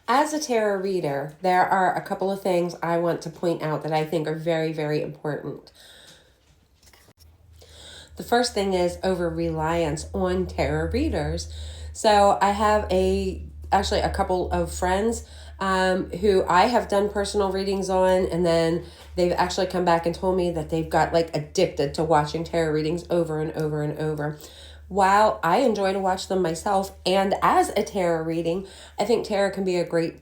As a tarot reader, there are a couple of things I want to point out that I think are very, very important. The first thing is over-reliance on tarot readers. So I have actually a couple of friends who I have done personal readings on, and then they've actually come back and told me that they've got like addicted to watching tarot readings over and over and over. While I enjoy to watch them myself, and as a tarot reading, I think tarot can be a great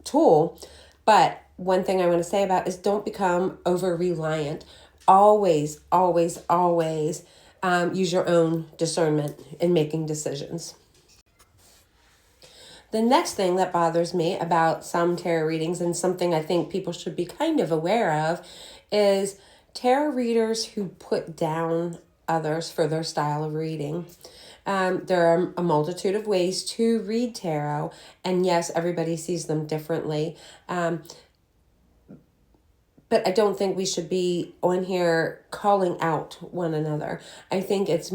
tool. But one thing I want to say about is don't become over-reliant. Always, always, always use your own discernment in making decisions. The next thing that bothers me about some tarot readings, and something I think people should be kind of aware of, is tarot readers who put down others for their style of reading. There are a multitude of ways to read tarot, and yes, everybody sees them differently. But I don't think we should be on here calling out one another. I think it's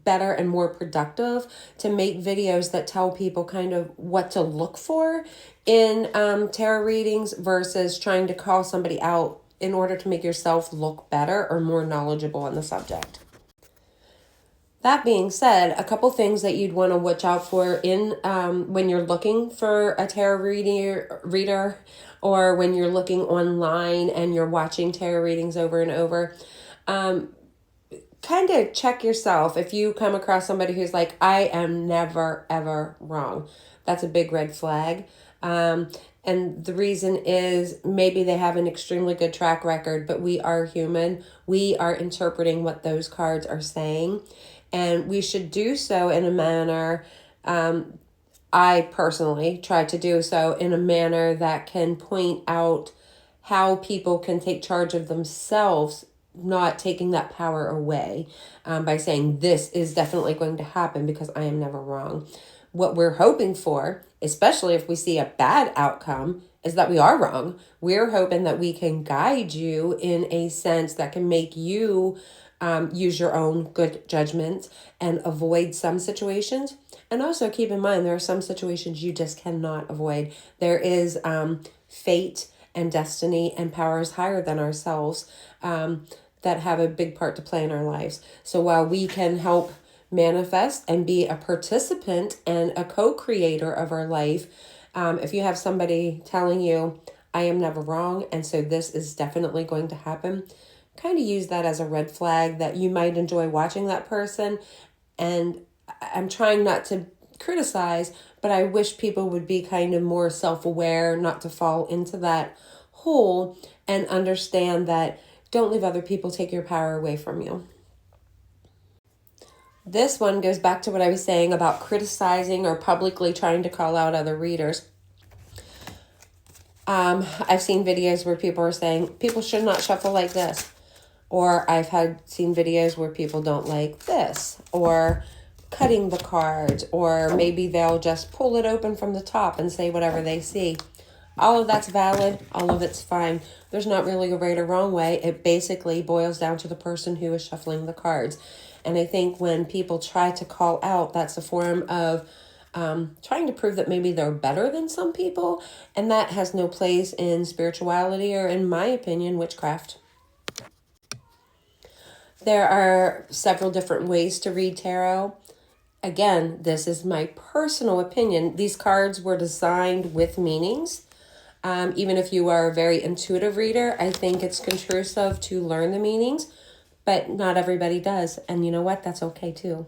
better and more productive to make videos that tell people kind of what to look for in tarot readings versus trying to call somebody out in order to make yourself look better or more knowledgeable on the subject. That being said, a couple things that you'd want to watch out for in when you're looking for a tarot reader, or when you're looking online and you're watching tarot readings over and over. Kind of check yourself. If you come across somebody who's like, I am never, ever wrong, that's a big red flag. And the reason is maybe they have an extremely good track record, but we are human. We are interpreting what those cards are saying. And we should do so in a manner, I personally try to do so in a manner that can point out how people can take charge of themselves, not taking that power away by saying this is definitely going to happen because I am never wrong. What we're hoping for, especially if we see a bad outcome, is that we are wrong. We're hoping that we can guide you in a sense that can make you use your own good judgment and avoid some situations. And also keep in mind, there are some situations you just cannot avoid. There is fate and destiny and powers higher than ourselves that have a big part to play in our lives. So while we can help manifest and be a participant and a co-creator of our life, if you have somebody telling you, I am never wrong, and so this is definitely going to happen, kind of use that as a red flag that you might enjoy watching that person. And I'm trying not to criticize, but I wish people would be kind of more self-aware, not to fall into that hole, and understand that don't leave other people take your power away from you. This one goes back to what I was saying about criticizing or publicly trying to call out other readers. I've seen videos where people are saying people should not shuffle like this. Or I've seen videos where people don't like this, or cutting the cards, or maybe they'll just pull it open from the top and say whatever they see. All of that's valid. All of it's fine. There's not really a right or wrong way. It basically boils down to the person who is shuffling the cards. And I think when people try to call out, that's a form of trying to prove that maybe they're better than some people. And that has no place in spirituality or, in my opinion, witchcraft. There are several different ways to read tarot. Again, this is my personal opinion. These cards were designed with meanings. Even if you are a very intuitive reader, I think it's constructive to learn the meanings, but not everybody does. And you know what? That's okay too.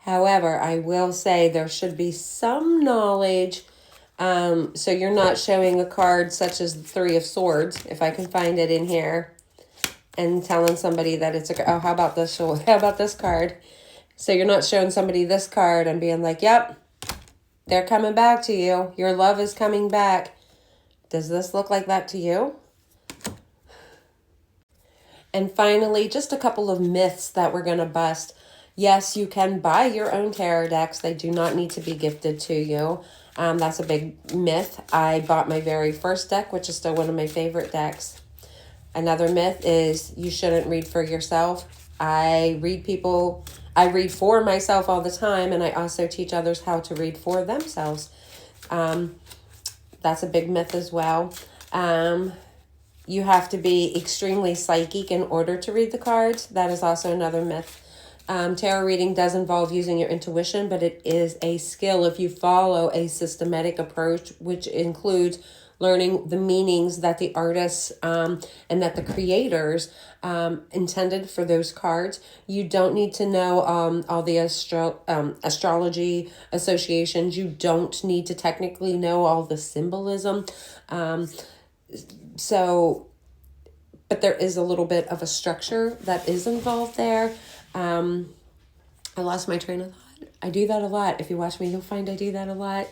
However, I will say there should be some knowledge. So you're not showing a card such as the Three of Swords, if I can find it in here, and telling somebody that it's how about this? How about this card? So you're not showing somebody this card and being like, yep, they're coming back to you. Your love is coming back. Does this look like that to you? And finally, just a couple of myths that we're going to bust. Yes, you can buy your own tarot decks. They do not need to be gifted to you. That's a big myth. I bought my very first deck, which is still one of my favorite decks. Another myth is you shouldn't read for yourself. I read for myself all the time, and I also teach others how to read for themselves. That's a big myth as well. You have to be extremely psychic in order to read the cards. That is also another myth. Tarot reading does involve using your intuition, but it is a skill if you follow a systematic approach, which includes learning the meanings that the artists and that the creators intended for those cards. You don't need to know all the astrology associations. You don't need to technically know all the symbolism. But there is a little bit of a structure that is involved there. I lost my train of thought. I do that a lot. If you watch me, you'll find I do that a lot.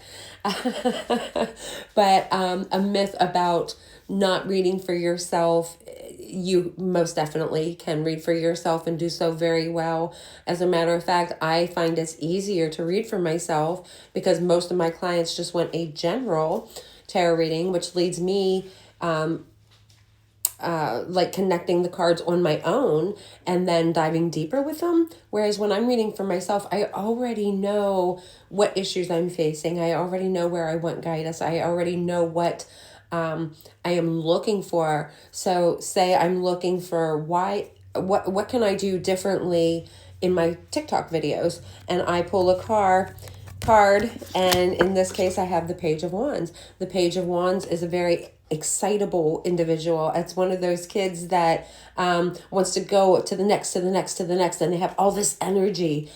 But a myth about not reading for yourself, you most definitely can read for yourself and do so very well. As a matter of fact, I find it's easier to read for myself because most of my clients just want a general tarot reading, which leads me like connecting the cards on my own and then diving deeper with them. Whereas when I'm reading for myself, I already know what issues I'm facing. I already know where I want guidance. I already know what I am looking for. So say I'm looking for what can I do differently in my TikTok videos, and I pull a card, and in this case I have the Page of Wands. The Page of Wands is a very excitable individual. It's one of those kids that wants to go to the next, to the next, to the next, and they have all this energy.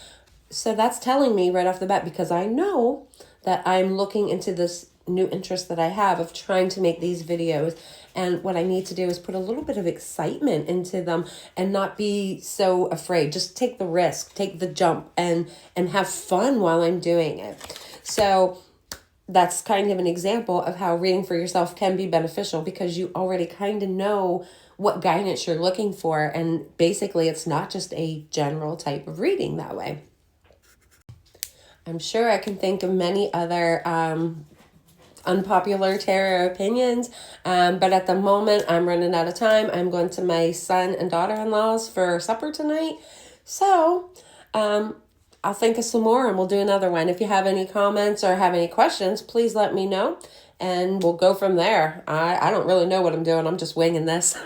So that's telling me right off the bat, because I know that I'm looking into this new interest that I have of trying to make these videos. And what I need to do is put a little bit of excitement into them and not be so afraid. Just take the risk, take the jump, and have fun while I'm doing it. So that's kind of an example of how reading for yourself can be beneficial, because you already kind of know what guidance you're looking for. And basically, it's not just a general type of reading that way. I'm sure I can think of many other unpopular tarot opinions, but at the moment I'm running out of time. I'm going to my son and daughter-in-law's for supper tonight, so I'll think of some more and we'll do another one. If you have any comments or have any questions, please let me know and we'll go from there. I don't really know what I'm doing. I'm just winging this.